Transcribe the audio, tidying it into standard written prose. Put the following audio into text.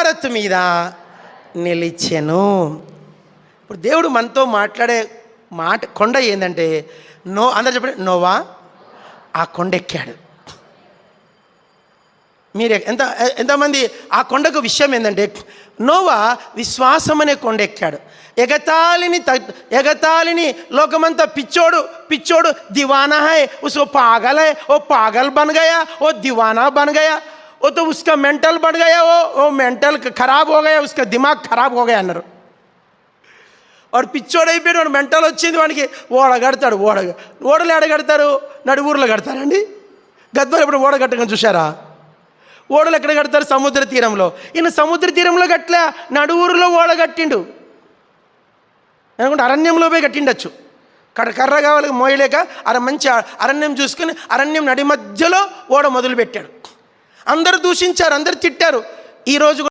భారత్ మీద నిలిచెను. ఇప్పుడు దేవుడు మనతో మాట్లాడే కొండ ఏంటంటే అందరూ చెప్పండి, నోవా ఆ కొండ ఎక్కాడు. మీరు ఎంతమంది ఆ కొండకు విషయం ఏంటంటే నోవా విశ్వాసం అనే కొండ ఎక్కాడు. ఎగతాళిని లోకమంతా పిచ్చోడు दीवाना है, उसको पागल है, वो पागल बन गया, वो दीवाना बन गया, वो तो उसका मेंटल बन गया, वो मेंटल खराब हो गया, उसका दिमाग खराब हो गया అన్నారు. వాడు పిచ్చోడు అయిపోయాడు, వాడు మెంటల్ వచ్చింది వాడికి. ఓడ కడతాడు. ఓడలు ఎడ కడతారు? నడువురులో కడతారండి. గద్వాలు ఎప్పుడు ఓడ కట్టగా చూసారా? ఓడలు ఎక్కడ కడతారు? సముద్ర తీరంలో. ఈయన సముద్ర తీరంలో కట్టలే, నడువురులో ఓడ కట్టిండు. అనుకుంటే అరణ్యంలో పోయి కట్టిండొచ్చు. కర్ర కావాలి మోయలేక మంచి అరణ్యం చూసుకుని అరణ్యం నడి మధ్యలో ఓడ మొదలుపెట్టాడు. అందరూ దూషించారు, అందరూ తిట్టారు. ఈరోజు